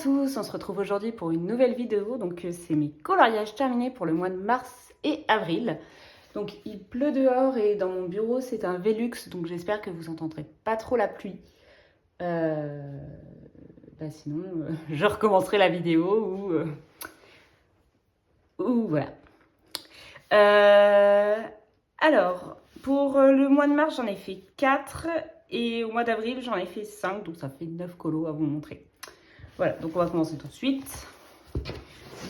tous, on se retrouve aujourd'hui pour une nouvelle vidéo. Donc c'est mes coloriages terminés pour le mois de mars et avril. Donc il pleut dehors et dans mon bureau c'est un Velux, donc j'espère que vous entendrez pas trop la pluie. Sinon je recommencerai la vidéo ou voilà. Alors pour le mois de mars j'en ai fait 4 et au mois d'avril j'en ai fait 5, donc ça fait 9 colos à vous montrer. Voilà, donc on va commencer tout de suite.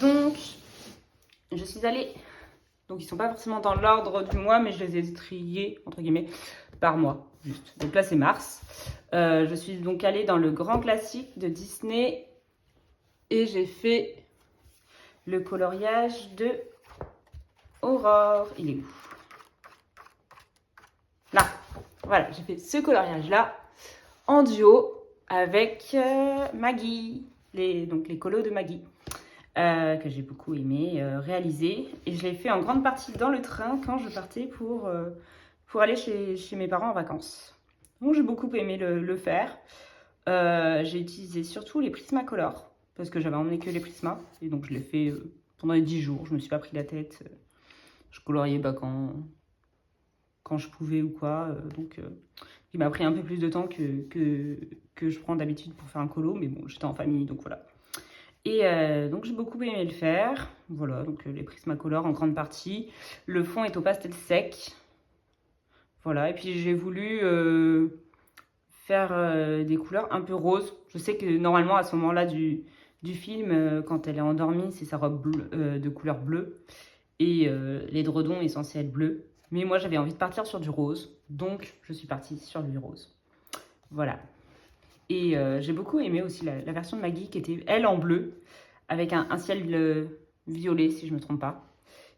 Donc, je suis allée... Donc, ils ne sont pas forcément dans l'ordre du mois, mais je les ai triés, entre guillemets, par mois, juste. Donc là, c'est mars. Je suis donc allée dans le grand classique de Disney et j'ai fait le coloriage de Aurore. Il est où? Là. Voilà, j'ai fait ce coloriage-là en duo avec Maggie, donc les colos de Maggie, que j'ai beaucoup aimé réaliser. Et je l'ai fait en grande partie dans le train quand je partais pour aller chez mes parents en vacances. Donc j'ai beaucoup aimé le faire. J'ai utilisé surtout les Prismacolor, parce que j'avais emmené que les Prisma. Et donc je l'ai fait pendant les 10 jours, je me suis pas pris la tête. Je coloriais quand je pouvais ou quoi. Il m'a pris un peu plus de temps que je prends d'habitude pour faire un colo, mais bon, j'étais en famille, donc voilà. Et donc j'ai beaucoup aimé le faire. Voilà, donc les Prismacolor en grande partie. Le fond est au pastel sec. Voilà, et puis j'ai voulu faire des couleurs un peu roses. Je sais que normalement à ce moment-là du film, quand elle est endormie, c'est sa robe bleue, de couleur bleue. Et l'édredon est censé être bleu. Mais moi, j'avais envie de partir sur du rose. Donc, je suis partie sur du rose. Voilà. Et j'ai beaucoup aimé aussi la version de Maggie qui était, elle, en bleu. Avec un ciel violet, si je ne me trompe pas.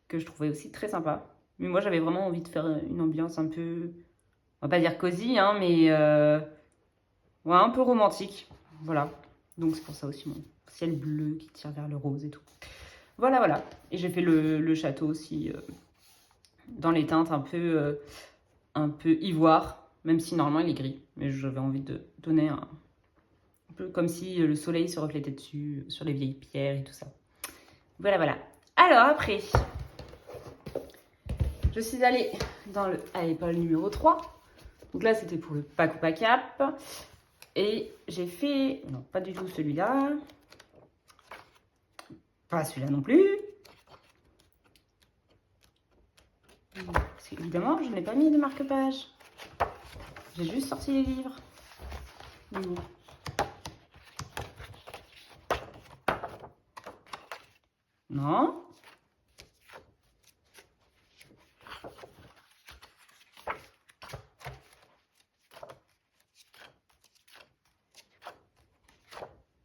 Que je trouvais aussi très sympa. Mais moi, j'avais vraiment envie de faire une ambiance un peu... On va pas dire cosy, hein, mais... ouais, un peu romantique. Voilà. Donc, c'est pour ça aussi mon ciel bleu qui tire vers le rose et tout. Voilà, voilà. Et j'ai fait le château aussi dans les teintes un peu ivoire, même si normalement il est gris. Mais j'avais envie de donner un peu comme si le soleil se reflétait dessus, sur les vieilles pierres et tout ça. Voilà, voilà. Alors après, je suis allée dans le Apple numéro 3. Donc là, c'était pour le Pack ou Pack Cap. Et j'ai fait... Non, pas du tout celui-là. Pas celui-là non plus. Parce qu'évidemment, je n'ai pas mis de marque-page. J'ai juste sorti les livres. Non.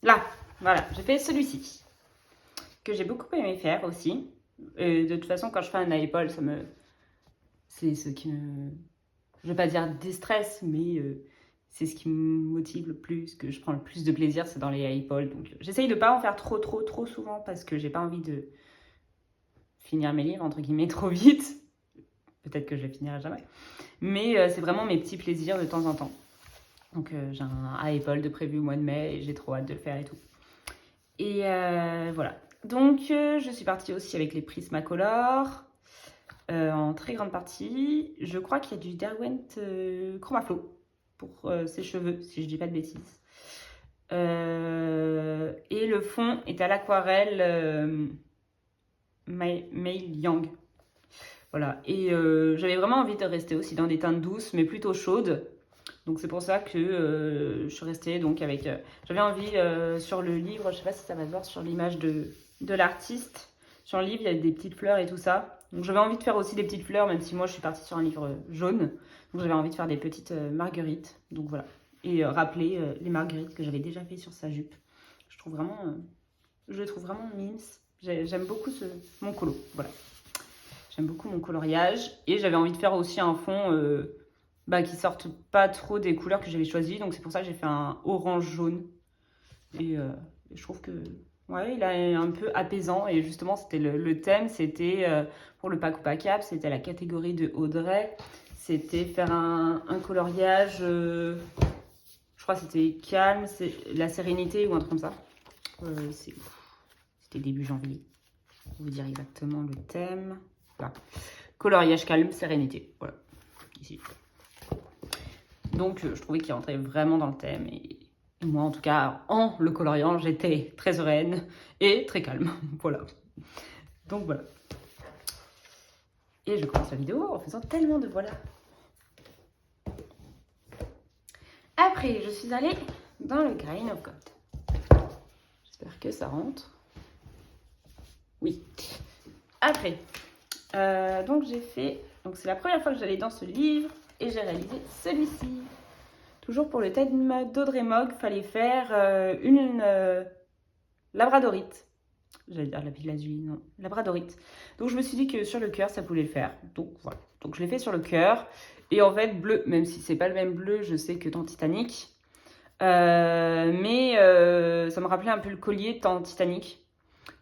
Là, voilà, j'ai fait celui-ci. Que j'ai beaucoup aimé faire aussi. De toute façon, quand je fais un Apple, c'est ce qui me... Je ne vais pas dire déstresse, mais c'est ce qui me motive le plus, que je prends le plus de plaisir, c'est dans les Apple. Donc j'essaye de ne pas en faire trop souvent parce que j'ai pas envie de finir mes livres, entre guillemets, trop vite. Peut-être que je les finirai jamais. Mais c'est vraiment mes petits plaisirs de temps en temps. Donc j'ai un Apple de prévu au mois de mai et j'ai trop hâte de le faire et tout. Et voilà. Donc je suis partie aussi avec les Prismacolor. En très grande partie. Je crois qu'il y a du Derwent Chromaflow pour ses cheveux, si je dis pas de bêtises. Et le fond est à l'aquarelle Mei Yang. Voilà. Et j'avais vraiment envie de rester aussi dans des teintes douces, mais plutôt chaudes. Donc c'est pour ça que je suis restée donc avec... j'avais envie sur le livre, je sais pas si ça va se voir sur l'image de l'artiste. Sur le livre, il y a des petites fleurs et tout ça. Donc j'avais envie de faire aussi des petites fleurs, même si moi je suis partie sur un livre jaune. Donc j'avais envie de faire des petites marguerites. Donc voilà. Et rappeler les marguerites que j'avais déjà fait sur sa jupe. Je le trouve vraiment mimes. J'aime beaucoup mon colo. Voilà. J'aime beaucoup mon coloriage. Et j'avais envie de faire aussi un fond qui sorte pas trop des couleurs que j'avais choisies. Donc c'est pour ça que j'ai fait un orange jaune. Et je trouve que... ouais, il est un peu apaisant et justement c'était le thème, c'était pour le Pack ou Pack Cap, c'était la catégorie de Audrey, c'était faire un coloriage, je crois que c'était calme, c'est la sérénité ou un truc comme ça. C'était début janvier. Je vais vous dire exactement le thème. Voilà. Coloriage calme, sérénité. Voilà. Ici. Donc, je trouvais qu'il rentrait vraiment dans le thème. Et moi, en tout cas, en le coloriant, j'étais très sereine et très calme. Voilà. Donc, voilà. Et je commence la vidéo en faisant tellement de voilà. Après, je suis allée dans le Grain of God. J'espère que ça rentre. Oui. Après, donc j'ai fait... Donc c'est la première fois que j'allais dans ce livre et j'ai réalisé celui-ci. Toujours pour le thème d'Audrey Mogg, fallait faire une labradorite. J'allais dire la lazuli, non, labradorite. Donc je me suis dit que sur le cœur, ça pouvait le faire. Donc voilà. Donc je l'ai fait sur le cœur. Et en fait, bleu, même si c'est pas le même bleu, je sais que dans Titanic. Mais ça me rappelait un peu le collier dans Titanic.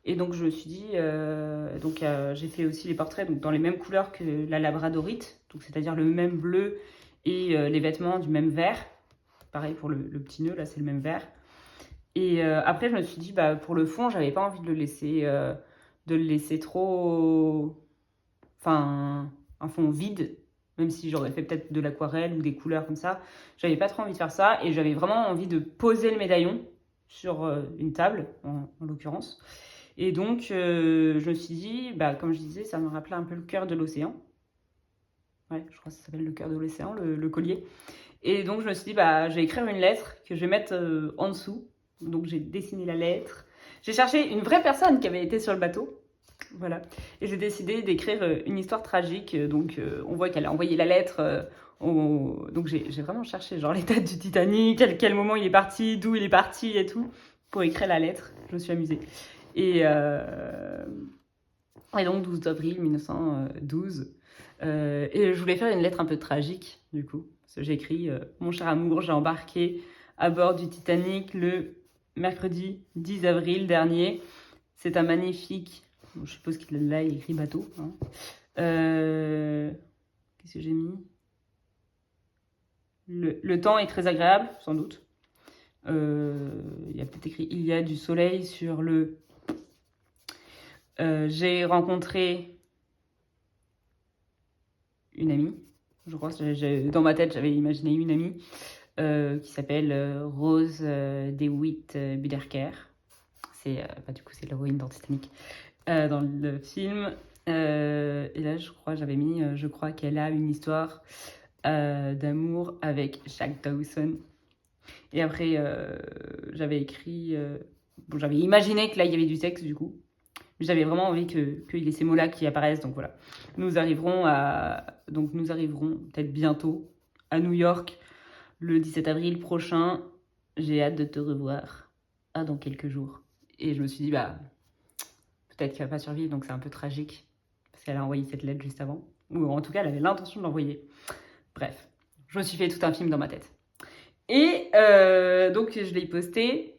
Et donc je me suis dit, j'ai fait aussi les portraits donc, dans les mêmes couleurs que la labradorite. Donc c'est-à-dire le même bleu et les vêtements du même vert. Pareil pour le petit nœud, là c'est le même vert. Et après, je me suis dit, bah, pour le fond, j'avais pas envie de le laisser trop... Enfin, un fond vide, même si j'aurais fait peut-être de l'aquarelle ou des couleurs comme ça. J'avais pas trop envie de faire ça et j'avais vraiment envie de poser le médaillon sur une table, en l'occurrence. Et donc, je me suis dit, bah, comme je disais, ça me rappelait un peu le cœur de l'océan. Ouais, je crois que ça s'appelle le cœur de l'océan, le collier. Et donc, je me suis dit, bah, je vais écrire une lettre que je vais mettre en dessous. Donc, j'ai dessiné la lettre. J'ai cherché une vraie personne qui avait été sur le bateau. Voilà. Et j'ai décidé d'écrire une histoire tragique. Donc, on voit qu'elle a envoyé la lettre. Donc, j'ai vraiment cherché genre les dates du Titanic, quel moment il est parti, d'où il est parti et tout, pour écrire la lettre. Je me suis amusée. Et donc, 12 avril 1912. Et je voulais faire une lettre un peu tragique, du coup. Parce que j'ai écrit « Mon cher amour, j'ai embarqué à bord du Titanic le mercredi 10 avril dernier. C'est un magnifique... » Je suppose qu'il a écrit bateau. Hein. Qu'est-ce que j'ai mis? Le temps est très agréable, sans doute. Il y a peut-être écrit « Il y a du soleil sur le... » j'ai rencontré une amie. Je crois que dans ma tête, j'avais imaginé une amie qui s'appelle Rose DeWitt Buderker. Du coup, c'est l'héroïne dans Titanic. Dans le film. Et là, je crois qu'elle a une histoire d'amour avec Jack Dawson. Et après, j'avais écrit... j'avais imaginé que là, il y avait du sexe, du coup. Mais j'avais vraiment envie qu'il y ait ces mots-là qui apparaissent. Donc voilà. Nous arriverons peut-être bientôt à New York le 17 avril prochain. J'ai hâte de te revoir. Dans quelques jours. Et je me suis dit, bah... Peut-être qu'elle va pas survivre, donc c'est un peu tragique. Parce qu'elle a envoyé cette lettre juste avant. Ou en tout cas, elle avait l'intention de l'envoyer. Bref, je me suis fait tout un film dans ma tête. Et donc, je l'ai posté,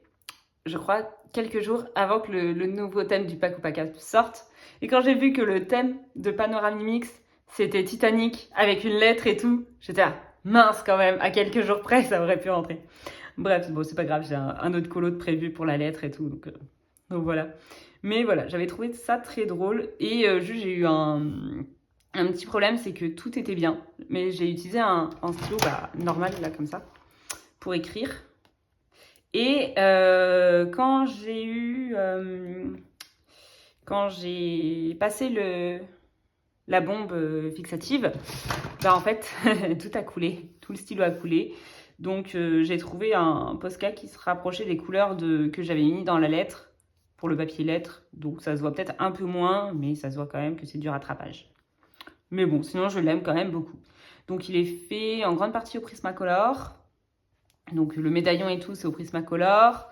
je crois, quelques jours avant que le nouveau thème du Pack ou Pack sorte. Et quand j'ai vu que le thème de Panoramimix, c'était Titanic, avec une lettre et tout, j'étais là, mince quand même, à quelques jours près, ça aurait pu rentrer. Bref, bon, c'est pas grave, j'ai un autre colo de prévu pour la lettre et tout, donc voilà. Mais voilà, j'avais trouvé ça très drôle. Et juste, j'ai eu un petit problème, c'est que tout était bien. Mais j'ai utilisé un stylo normal, là, comme ça, pour écrire. Et quand j'ai passé la bombe fixative, en fait, tout a coulé. Tout le stylo a coulé. Donc, j'ai trouvé un Posca qui se rapprochait des couleurs que j'avais mis dans la lettre. Pour le papier lettre, donc ça se voit peut-être un peu moins, mais ça se voit quand même que c'est du rattrapage. Mais bon, sinon je l'aime quand même beaucoup. Donc il est fait en grande partie au Prismacolor. Donc le médaillon et tout, c'est au Prismacolor.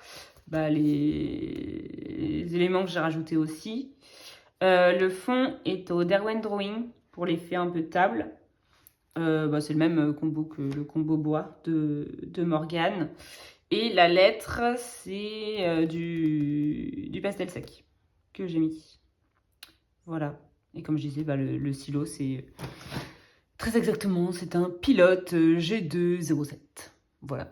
Les éléments que j'ai rajoutés aussi. Le fond est au Derwent Drawing pour l'effet un peu table. C'est le même combo que le combo bois de Morgane. Et la lettre, c'est du pastel sec que j'ai mis. Voilà. Et comme je disais, le stylo, c'est très exactement, c'est un Pilote G207. Voilà.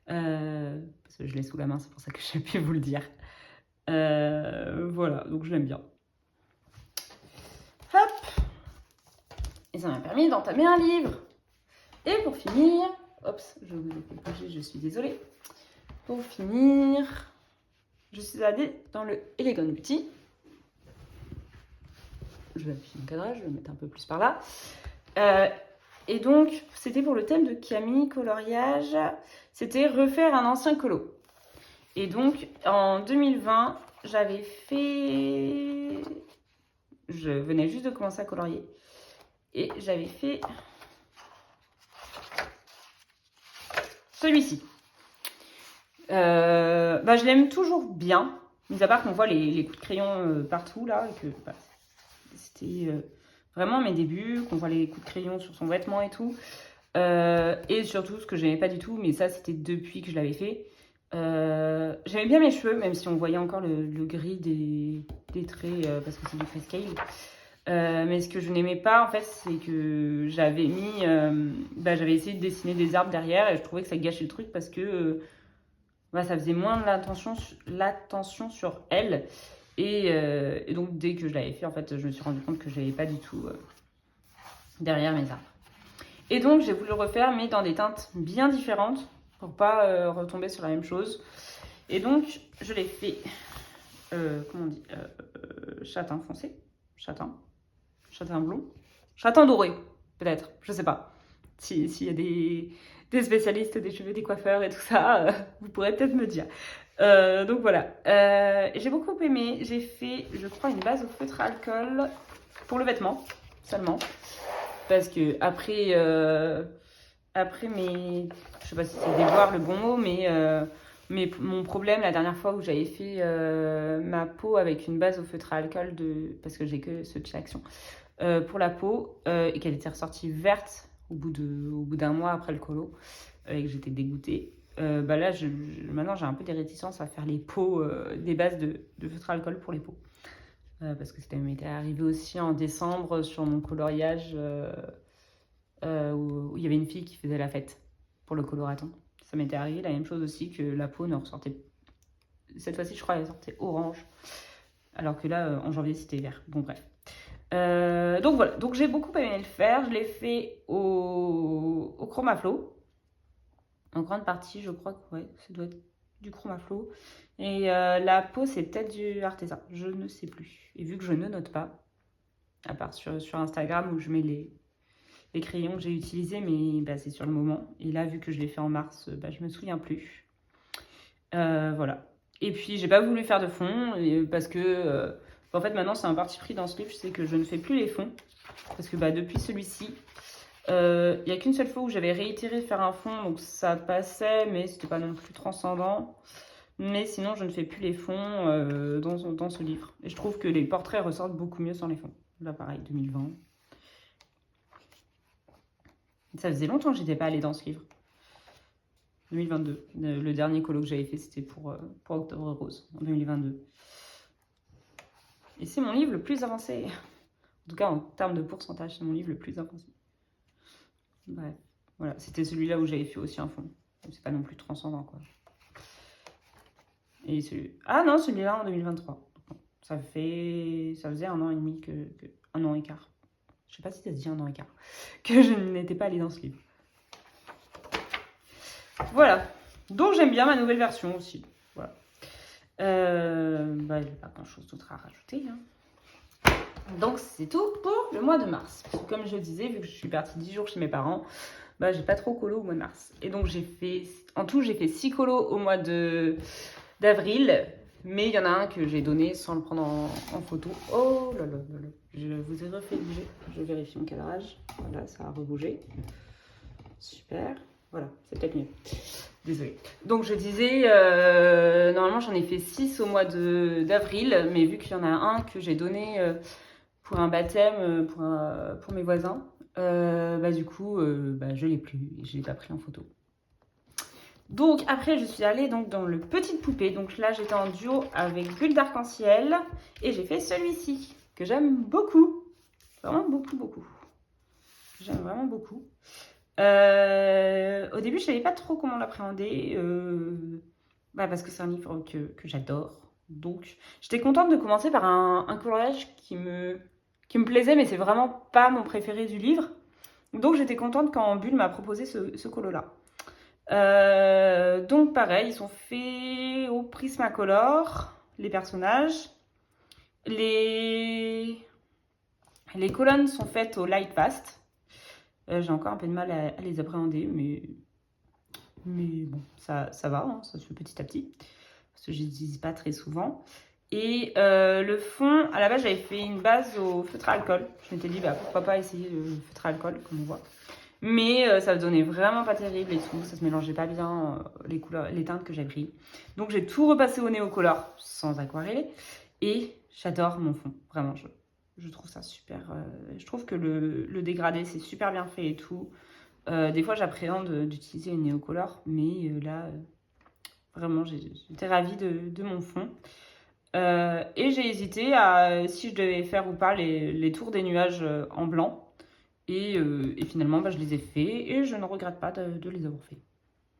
Parce je l'ai sous la main, c'est pour ça que j'ai pu vous le dire. Voilà, donc je l'aime bien. Hop. Et ça m'a permis d'entamer un livre. Et pour finir, oups, je vous ai fait bouger, je suis désolée. Pour finir, je suis allée dans le Elegant Beauty. Je vais appuyer mon cadrage, je vais le mettre un peu plus par là. Et donc, c'était pour le thème de Camille Coloriage. C'était refaire un ancien colo. Et donc, en 2020, j'avais fait... Je venais juste de commencer à colorier. Et j'avais fait celui-ci. Je l'aime toujours bien. Mis à part qu'on voit les coups de crayon partout, là. Et que c'était vraiment mes débuts, qu'on voit les coups de crayon sur son vêtement et tout. Et surtout, ce que j'aimais pas du tout, mais ça, c'était depuis que je l'avais fait. J'aimais bien mes cheveux, même si on voyait encore le gris des traits, parce que c'est du grayscale. Mais ce que je n'aimais pas, en fait, c'est que j'avais mis... j'avais essayé de dessiner des arbres derrière et je trouvais que ça gâchait le truc parce que ça faisait moins de l'attention sur elle. Et donc, dès que je l'avais fait, en fait, je me suis rendu compte que je n'avais pas du tout derrière mes arbres. Et donc, j'ai voulu le refaire, mais dans des teintes bien différentes pour pas retomber sur la même chose. Et donc, je l'ai fait, comment on dit, châtain foncé, châtain blond, châtain doré, peut-être, je sais pas. S'il y a des spécialistes des cheveux, des coiffeurs et tout ça, vous pourrez peut-être me dire. Donc voilà, j'ai beaucoup aimé. J'ai fait, je crois, une base au feutre à alcool pour le vêtement seulement, parce que après mes, je sais pas si c'est déboire le bon mot, mais mon problème la dernière fois où j'avais fait ma peau avec une base au feutre à alcool parce que j'ai que ce chez Action pour la peau et qu'elle était ressortie verte au bout d'un mois après le colo et que j'étais dégoûtée. Là, maintenant, j'ai un peu des réticences à faire les peaux, des bases de feutre à alcool pour les peaux. Parce que ça m'était arrivé aussi en décembre sur mon coloriage où il y avait une fille qui faisait la fête pour le coloraton. Ça m'était arrivé la même chose aussi, que la peau ne ressortait... Cette fois-ci, je crois, elle sortait orange. Alors que là, en janvier, c'était vert. Bon, bref. Donc voilà, donc j'ai beaucoup aimé le faire. Je l'ai fait au Chromaflow. En grande partie, je crois que ouais, ça doit être du Chromaflow. Et la peau, c'est peut-être du artisan. Je ne sais plus. Et vu que je ne note pas, à part sur Instagram où je mets les crayons que j'ai utilisés, mais c'est sur le moment. Et là, vu que je l'ai fait en mars, je me souviens plus. Voilà. Et puis, j'ai pas voulu faire de fond parce que... en fait, maintenant, c'est un parti pris dans ce livre, c'est que je ne fais plus les fonds. Parce que depuis celui-ci, il n'y a qu'une seule fois où j'avais réitéré faire un fond, donc ça passait, mais c'était pas non plus transcendant. Mais sinon, je ne fais plus les fonds dans ce livre. Et je trouve que les portraits ressortent beaucoup mieux sans les fonds. Là, pareil, 2020. Ça faisait longtemps que j'étais pas allée dans ce livre. 2022. Le dernier colo que j'avais fait, c'était pour Octobre Rose, en 2022. Et c'est mon livre le plus avancé. En tout cas, en termes de pourcentage, c'est mon livre le plus avancé. Bref, voilà. C'était celui-là où j'avais fait aussi un fond. C'est pas non plus transcendant, quoi. Et ah non, celui-là en 2023. Ça faisait 1 an et demi un an et quart. Je sais pas si ça se dit 1 an et quart. Que je n'étais pas allée dans ce livre. Voilà. Donc j'aime bien ma nouvelle version aussi. Voilà. Il n'y a pas grand chose d'autre à rajouter. Hein. Donc c'est tout pour le mois de mars. Comme je disais, vu que je suis partie 10 jours chez mes parents, j'ai pas trop colo au mois de mars. Et donc en tout j'ai fait 6 colos au mois d'avril. Mais il y en a un que j'ai donné sans le prendre en photo. Oh là là là là. Je vous ai refait bouger. Je vérifie mon cadrage. Voilà, ça a rebougé. Super. Voilà, c'est peut-être mieux. Désolée. Donc je disais, normalement j'en ai fait 6 au mois d'avril, mais vu qu'il y en a un que j'ai donné pour un baptême pour mes voisins, du coup je l'ai plus et je l'ai pas pris en photo. Donc après je suis allée dans le Petite Poupée. Donc là j'étais en duo avec Bulle d'Arc-en-Ciel et j'ai fait celui-ci que j'aime beaucoup. Vraiment beaucoup, beaucoup. J'aime vraiment beaucoup. Au début, je savais pas trop comment l'appréhender. parce que c'est un livre que j'adore. Donc, j'étais contente de commencer par un coloriage qui me plaisait, mais c'est vraiment pas mon préféré du livre. Donc, j'étais contente quand Bulle m'a proposé ce colo-là. Donc, pareil, ils sont faits au Prismacolor, les personnages. Les colonnes sont faites au Light Fast. J'ai encore un peu de mal à les appréhender, mais bon, ça va, hein, ça se fait petit à petit. Parce que je n'utilise pas très souvent. Et le fond, à la base, j'avais fait une base au feutre à alcool. Je m'étais dit, pourquoi pas essayer le feutre à alcool, comme on voit. Mais ça donnait vraiment pas terrible et tout. Ça se mélangeait pas bien les couleurs, les teintes que j'ai pris. Donc j'ai tout repassé au néocolor sans aquareller. Et j'adore mon fond. Vraiment, je trouve ça super. Je trouve que le dégradé, c'est super bien fait et tout. Des fois, j'appréhende d'utiliser une néocolor. Mais là, vraiment, j'étais ravie de mon fond. Et j'ai hésité à si je devais faire ou pas les tours des nuages en blanc. Et finalement, je les ai faits et je ne regrette pas de les avoir faits.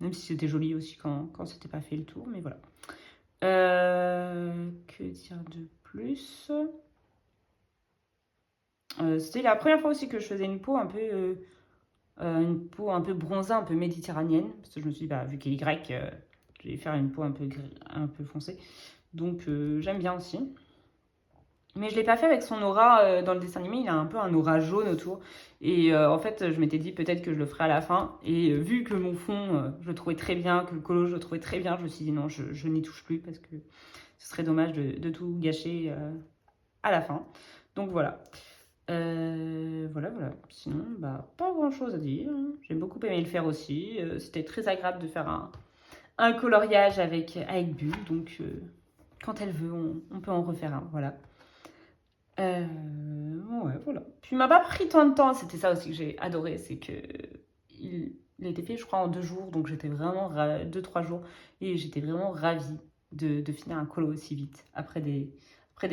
Même si c'était joli aussi quand c'était pas fait le tour, mais voilà. Que dire de plus? C'était la première fois aussi que je faisais une peau un peu bronzée, un peu méditerranéenne. Parce que je me suis dit, vu qu'elle est grecque, je vais faire une peau un peu foncée. Donc j'aime bien aussi. Mais je ne l'ai pas fait avec son aura dans le dessin animé, il a un peu un aura jaune autour. Et en fait, je m'étais dit peut-être que je le ferai à la fin. Et vu que mon fond, je le trouvais très bien, que le colo, je le trouvais très bien, je me suis dit non, je n'y touche plus parce que ce serait dommage de tout gâcher à la fin. Donc voilà. Voilà. Sinon, pas grand-chose à dire. J'ai beaucoup aimé le faire aussi. C'était très agréable de faire un coloriage avec Bulle. Donc quand elle veut, on peut en refaire un. Voilà. Ouais, voilà. Puis il m'a pas pris tant de temps, c'était ça aussi que j'ai adoré, c'est que il a été fait, je crois, en 2 jours, donc j'étais vraiment 2-3 jours, et j'étais vraiment ravie de finir un colo aussi vite. Après des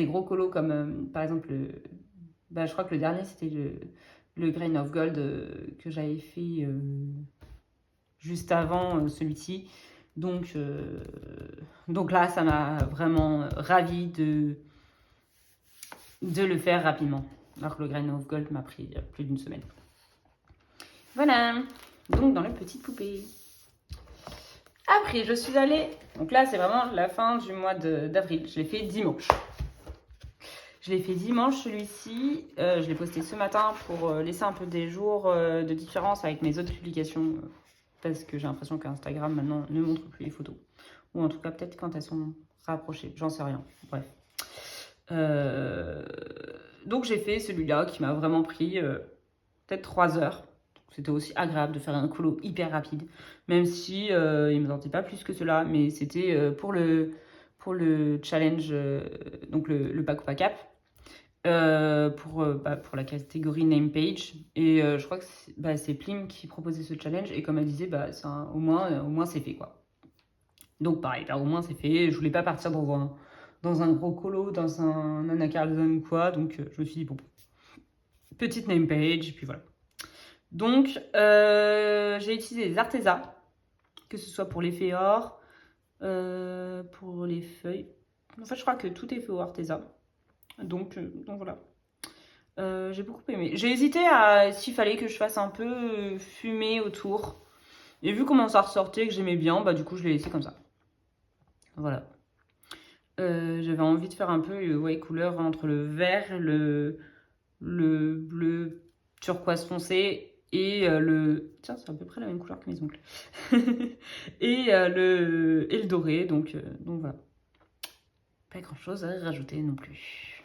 gros colos comme par exemple, je crois que le dernier c'était le Grain of Gold que j'avais fait juste avant celui-ci. Donc là, ça m'a vraiment ravie de le faire rapidement. Alors que le Grain of Gold m'a pris plus d'une semaine. Voilà. Donc dans les petites poupées. Après, je suis allée... Donc là, c'est vraiment la fin du mois d'avril. Je l'ai fait dimanche. Je l'ai fait dimanche, celui-ci. Je l'ai posté ce matin pour laisser un peu des jours de différence avec mes autres publications. Parce que j'ai l'impression qu'Instagram, maintenant, ne montre plus les photos. Ou en tout cas, peut-être quand elles sont rapprochées. J'en sais rien. Bref. Donc j'ai fait celui-là qui m'a vraiment pris peut-être 3 heures. C'était aussi agréable de faire un colo hyper rapide, même si il ne me tentait pas plus que cela, mais c'était pour le challenge, donc le pack ou pas cap, pour la catégorie name page. Et je crois que c'est Plim qui proposait ce challenge, et comme elle disait, au moins c'est fait quoi. Donc pareil, au moins c'est fait. Je voulais pas partir dans un gros colo, dans un anacardion ou quoi, donc je me suis dit bon, petite name page, puis voilà. Donc, j'ai utilisé des Arteza, que ce soit pour l'effet or, pour les feuilles. En fait, je crois que tout est fait au Arteza. Donc voilà. J'ai beaucoup aimé. J'ai hésité à s'il fallait que je fasse un peu fumé autour. Et vu comment ça ressortait, que j'aimais bien, du coup, je l'ai laissé comme ça. Voilà. J'avais envie de faire un peu couleur entre le vert, le bleu turquoise foncé et tiens, c'est à peu près la même couleur que mes ongles. et le doré, donc voilà. Pas grand chose à rajouter non plus.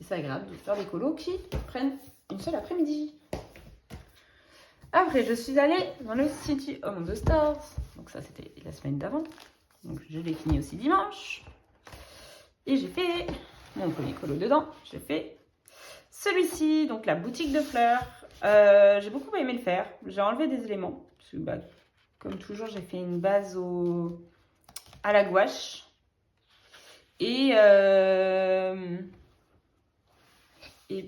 Et c'est agréable de faire des colos qui prennent une seule après-midi. Après, je suis allée dans le City Home the Stars. Donc ça, c'était la semaine d'avant. Donc je l'ai fini aussi dimanche. Et j'ai fait mon premier colo dedans. J'ai fait celui-ci, donc la boutique de fleurs. J'ai beaucoup aimé le faire. J'ai enlevé des éléments. Parce que, comme toujours, j'ai fait une base à la gouache. Et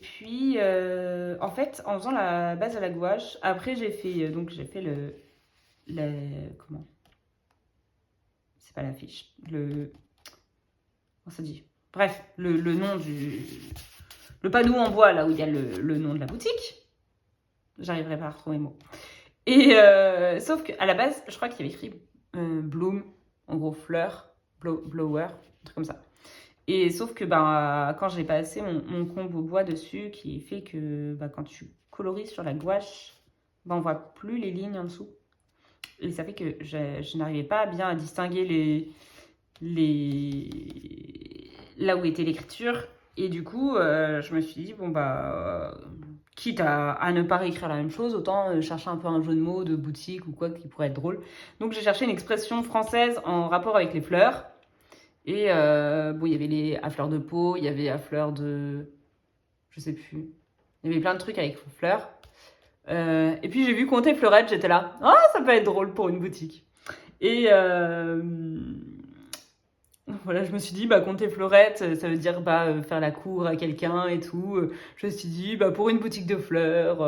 puis, en fait, en faisant la base à la gouache, après j'ai fait comment pas l'affiche. Comment ça dit? Bref, le nom du... Le panneau en bois, là où il y a le nom de la boutique. J'arriverai pas à retrouver le mot. Et sauf qu'à la base, je crois qu'il y avait écrit Bloom, en gros fleur, blower, un truc comme ça. Et sauf que quand j'ai passé mon combo bois dessus, qui fait que quand tu colories sur la gouache, on voit plus les lignes en dessous. Et ça fait que je n'arrivais pas bien à distinguer là où était l'écriture. Et du coup, je me suis dit, quitte à ne pas réécrire la même chose, autant chercher un peu un jeu de mots de boutique ou quoi qui pourrait être drôle. Donc j'ai cherché une expression française en rapport avec les fleurs. Et il y avait les à fleur de peau, il y avait à fleur de... Je sais plus. Il y avait plein de trucs avec fleurs. Et puis j'ai vu compter fleurette, j'étais là. Ah, ça peut être drôle pour une boutique. Et voilà, je me suis dit, compter fleurette, ça veut dire faire la cour à quelqu'un et tout. Je me suis dit, pour une boutique de fleurs,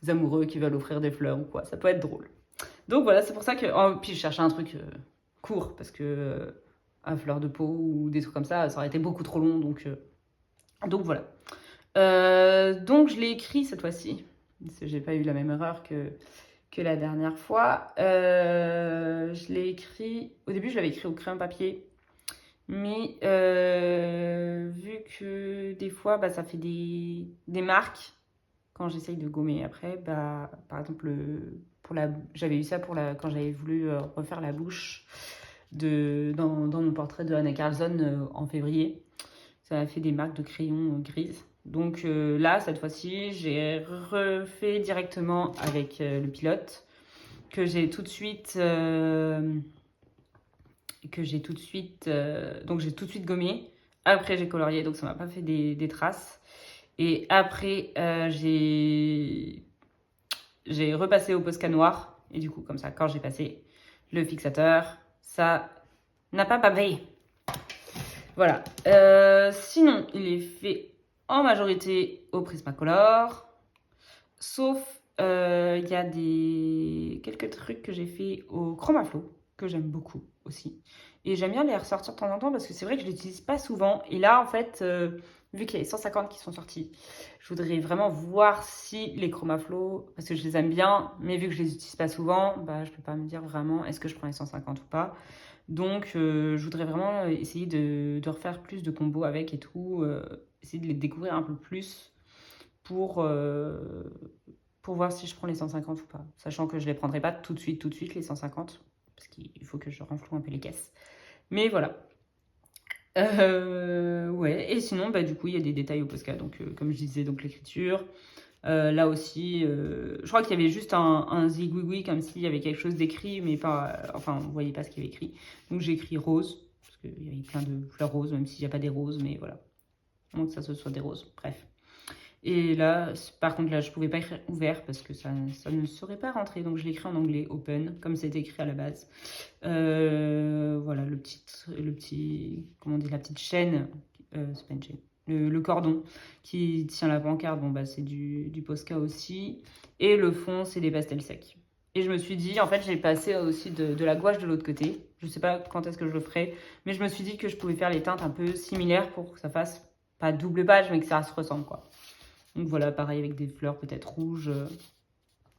des amoureux qui veulent offrir des fleurs ou quoi, ça peut être drôle. Donc voilà, c'est pour ça que... puis je cherchais un truc court, parce que à fleur de peau ou des trucs comme ça aurait été beaucoup trop long, donc voilà. Donc je l'ai écrit cette fois-ci. J'ai pas eu la même erreur que la dernière fois. Je l'ai écrit... Au début, je l'avais écrit au crayon papier. Mais vu que des fois, ça fait des marques quand j'essaye de gommer après. Par exemple, j'avais eu ça quand j'avais voulu refaire la bouche dans mon portrait de Anna Carlson en février. Ça a fait des marques de crayon grises. Donc là, cette fois-ci, j'ai refait directement avec le pilote que j'ai tout de suite donc j'ai tout de suite gommé. Après, j'ai colorié, donc ça m'a pas fait des traces. Et après, j'ai repassé au Posca noir. Et du coup, comme ça, quand j'ai passé le fixateur, ça n'a pas bavé. Voilà. Sinon, il est fait en majorité au Prismacolor. Sauf, il y a quelques trucs que j'ai fait au Chromaflow, que j'aime beaucoup aussi. Et j'aime bien les ressortir de temps en temps parce que c'est vrai que je ne l'utilise pas souvent. Et là, en fait, vu qu'il y a les 150 qui sont sortis, je voudrais vraiment voir si les Chromaflow, parce que je les aime bien, mais vu que je les utilise pas souvent, je ne peux pas me dire vraiment est-ce que je prends les 150 ou pas. Donc, je voudrais vraiment essayer de refaire plus de combos avec et tout, essayer de les découvrir un peu plus pour voir si je prends les 150 ou pas. Sachant que je ne les prendrai pas tout de suite, les 150, parce qu'il faut que je renfloue un peu les caisses. Mais voilà. Ouais, et sinon, du coup, il y a des détails au Posca, donc comme je disais, donc l'écriture. Là aussi, je crois qu'il y avait juste un zigouigoui comme s'il y avait quelque chose d'écrit, mais pas... Enfin, vous voyez pas ce qu'il y avait écrit. Donc j'ai écrit rose, parce qu'il y avait plein de fleurs roses, même s'il n'y a pas des roses, mais voilà. Donc ça, ce soit des roses, bref. Et là, par contre, là, je pouvais pas écrire ouvert, parce que ça ne serait pas rentré. Donc je l'ai écrit en anglais, open, comme c'était écrit à la base. Voilà, le petit... Comment on dit? La petite chaîne. C'est pas une chaîne. Le cordon qui tient la pancarte, c'est du Posca aussi. Et le fond, c'est des pastels secs. Et je me suis dit, en fait, j'ai passé aussi de la gouache de l'autre côté. Je sais pas quand est-ce que je le ferai, mais je me suis dit que je pouvais faire les teintes un peu similaires pour que ça fasse pas double page, mais que ça se ressemble, quoi. Donc voilà, pareil avec des fleurs peut-être rouges,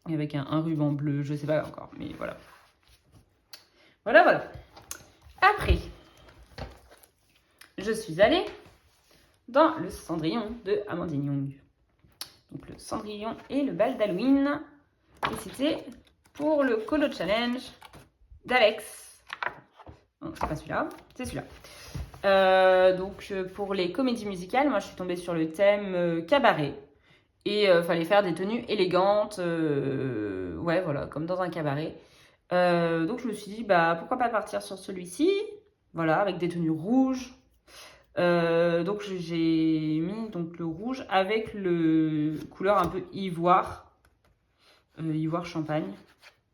et avec un ruban bleu, je sais pas encore, mais voilà. Voilà. Après, je suis allée dans le Cendrillon de Amandine Young. Donc le Cendrillon et le bal d'Halloween. Et c'était pour le Colo Challenge d'Alex. Non, c'est pas celui-là, c'est celui-là. Donc pour les comédies musicales, moi je suis tombée sur le thème cabaret. Et fallait faire des tenues élégantes, ouais voilà, comme dans un cabaret. Donc je me suis dit, pourquoi pas partir sur celui-ci, voilà, avec des tenues rouges. Donc j'ai mis le rouge avec le couleur un peu ivoire, ivoire champagne.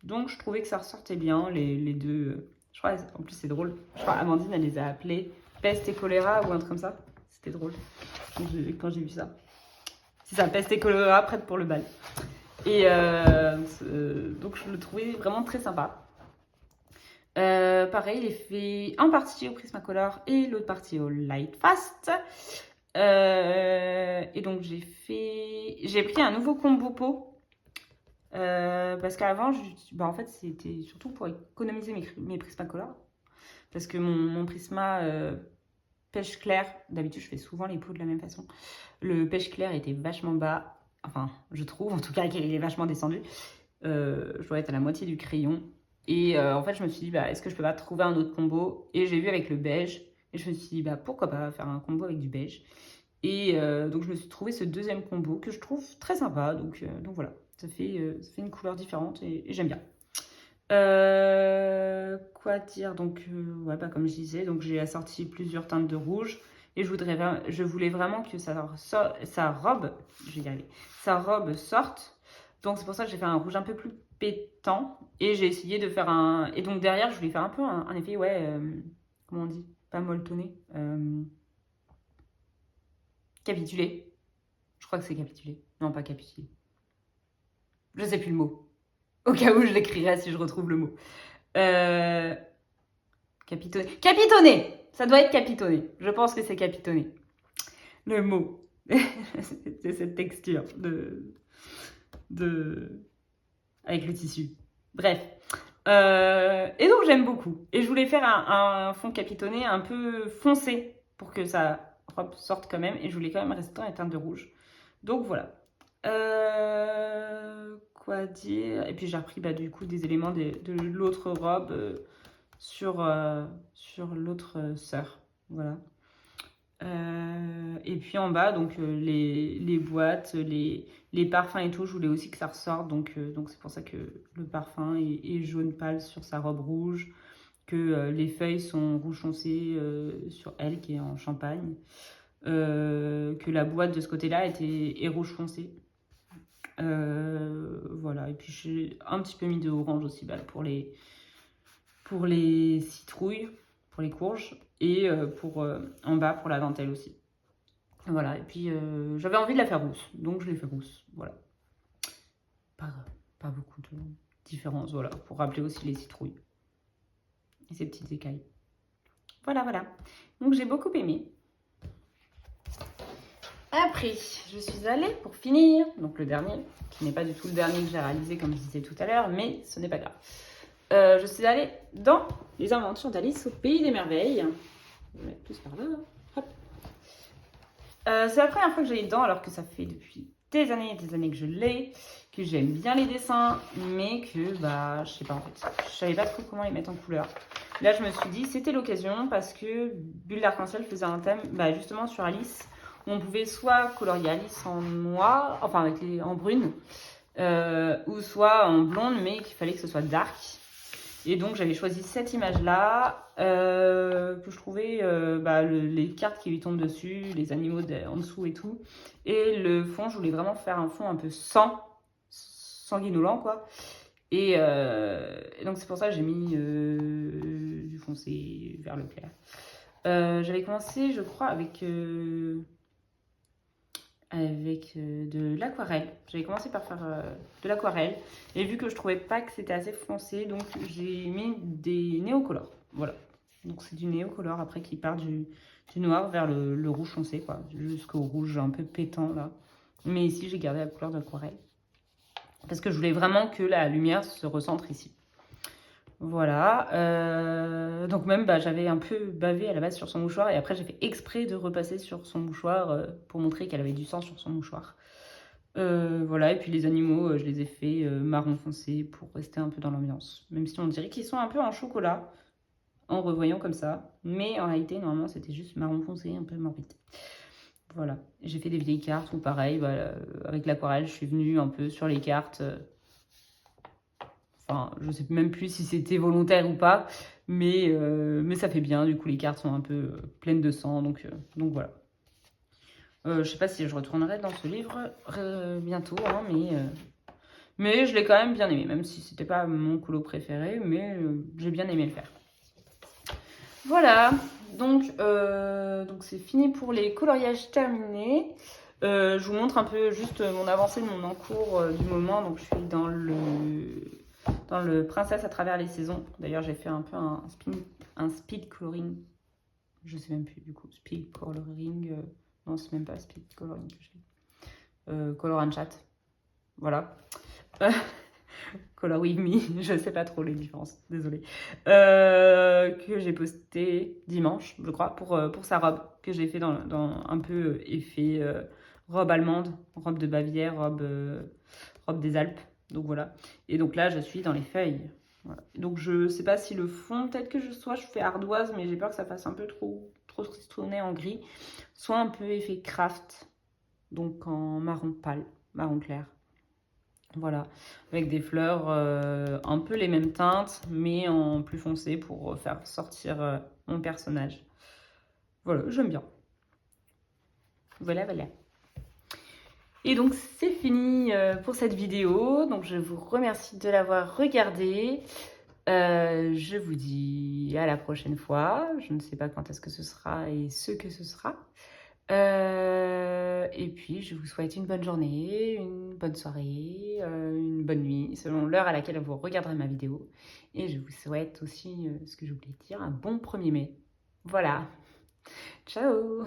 Donc je trouvais que ça ressortait bien les deux. Je crois, en plus c'est drôle, je crois Amandine elle les a appelés peste et choléra ou un truc comme ça. C'était drôle quand j'ai vu ça. C'est ça, peste et choléra prête pour le bal. Et donc je le trouvais vraiment très sympa. Pareil, il est fait un partie au Prismacolor et l'autre partie au Lightfast. Et donc j'ai pris un nouveau combo pot. Parce qu'avant, en fait, c'était surtout pour économiser mes Prismacolor. Parce que mon Prisma pêche clair, d'habitude je fais souvent les pots de la même façon. Le pêche clair était vachement bas, enfin je trouve en tout cas qu'il est vachement descendu. Je dois être à la moitié du crayon. Et en fait je me suis dit est-ce que je peux pas trouver un autre combo. Et j'ai vu avec le beige et je me suis dit pourquoi pas faire un combo avec du beige. Et donc je me suis trouvé ce deuxième combo que je trouve très sympa. Donc voilà, ça fait une couleur différente et j'aime bien. Quoi dire, donc ouais, comme je disais, donc j'ai assorti plusieurs teintes de rouge et je voulais vraiment que sa robe, je vais y arriver, sa robe sorte. Donc c'est pour ça que j'ai fait un rouge un peu plus pétant et j'ai essayé de faire et donc derrière je voulais faire un peu un effet, comment on dit, pas molletonné, capitulé. Je crois que c'est capitulé, non pas capitulé, je sais plus le mot. Au cas où je l'écrirai si je retrouve le mot. Capitonné. Capitonné! Ça doit être capitonné. Je pense que c'est capitonné. Le mot. C'est cette texture avec le tissu. Bref. Et donc j'aime beaucoup. Et je voulais faire un fond capitonné un peu foncé pour que sa robe sorte quand même. Et je voulais quand même rester dans les teintes de rouge. Donc voilà. Quoi dire? Et puis j'ai repris du coup des éléments de l'autre robe sur l'autre sœur. Voilà. Et puis en bas, donc les boîtes, les parfums et tout, je voulais aussi que ça ressorte. Donc c'est pour ça que le parfum est jaune pâle sur sa robe rouge, que les feuilles sont rouge foncé sur elle qui est en champagne, que la boîte de ce côté-là est rouge foncé. Voilà, et puis j'ai un petit peu mis de orange aussi pour les citrouilles, pour les courges, et en bas pour la dentelle aussi. Voilà, et puis j'avais envie de la faire rousse, donc je l'ai fait rousse, voilà. Pas beaucoup de différence, voilà, pour rappeler aussi les citrouilles et ces petites écailles. Voilà. Donc j'ai beaucoup aimé. Après, je suis allée pour finir, donc le dernier, qui n'est pas du tout le dernier que j'ai réalisé comme je disais tout à l'heure, mais ce n'est pas grave. Je suis allée dans les aventures d'Alice au Pays des Merveilles. Je vais mettre plus par là. Hop. C'est la première fois que j'allais dedans, alors que ça fait depuis des années et des années que je l'ai, que j'aime bien les dessins, mais que, je sais pas en fait, je savais pas trop comment les mettre en couleur. Là, je me suis dit, c'était l'occasion, parce que Bulle d'Arc-en-Ciel faisait un thème, justement sur Alice, où on pouvait soit colorier Alice en noir, enfin en brune, ou soit en blonde, mais qu'il fallait que ce soit dark. Et donc j'avais choisi cette image-là, que je trouvais, les cartes qui lui tombent dessus, les animaux en dessous et tout. Et le fond, je voulais vraiment faire un fond un peu sanguinolent, quoi. Et donc c'est pour ça que j'ai mis du foncé vers le clair. J'avais commencé, je crois, avec de l'aquarelle. J'avais commencé par faire de l'aquarelle. Et vu que je trouvais pas que c'était assez foncé, donc j'ai mis des néocolores. Voilà. Donc c'est du néocolore après qui part du noir vers le rouge foncé, quoi. Jusqu'au rouge un peu pétant, là. Mais ici, j'ai gardé la couleur de l'aquarelle. Parce que je voulais vraiment que la lumière se recentre ici. Voilà, donc même j'avais un peu bavé à la base sur son mouchoir et après j'ai fait exprès de repasser sur son mouchoir pour montrer qu'elle avait du sang sur son mouchoir. Voilà, et puis les animaux, je les ai fait marron foncé pour rester un peu dans l'ambiance. Même si on dirait qu'ils sont un peu en chocolat en revoyant comme ça. Mais en réalité, normalement, c'était juste marron foncé, un peu morbide. Voilà, j'ai fait des vieilles cartes où pareil, avec l'aquarelle, je suis venue un peu sur les cartes. Enfin, je sais même plus si c'était volontaire ou pas, mais ça fait bien. Du coup, les cartes sont un peu pleines de sang, donc voilà. Je sais pas si je retournerai dans ce livre bientôt, hein, mais je l'ai quand même bien aimé, même si c'était pas mon colo préféré, mais j'ai bien aimé le faire. Voilà, donc c'est fini pour les coloriages terminés. Je vous montre un peu juste mon avancée de mon encours du moment. Donc je suis dans dans le Princesse à travers les saisons. D'ailleurs, j'ai fait un peu un speed coloring. Je sais même plus du coup. Speed coloring. Non, c'est même pas speed coloring que je fais. Color and chat. Voilà. Color with me. Je sais pas trop les différences. Désolée. Que j'ai posté dimanche, je crois, pour sa robe. Que j'ai fait dans un peu effet robe allemande, robe de Bavière, robe des Alpes. Donc voilà. Et donc là, je suis dans les feuilles. Voilà. Donc je sais pas si le fond, peut-être que je fais ardoise, mais j'ai peur que ça fasse un peu trop tourner en gris. Soit un peu effet craft, donc en marron pâle, marron clair. Voilà, avec des fleurs un peu les mêmes teintes, mais en plus foncé pour faire sortir mon personnage. Voilà, j'aime bien. Voilà, voilà. Et donc c'est fini pour cette vidéo. Donc je vous remercie de l'avoir regardée. Je vous dis à la prochaine fois. Je ne sais pas quand est-ce que ce sera et ce que ce sera. Et puis je vous souhaite une bonne journée, une bonne soirée, une bonne nuit, selon l'heure à laquelle vous regarderez ma vidéo. Et je vous souhaite aussi, ce que j'oubliais de dire, un bon 1er mai. Voilà. Ciao!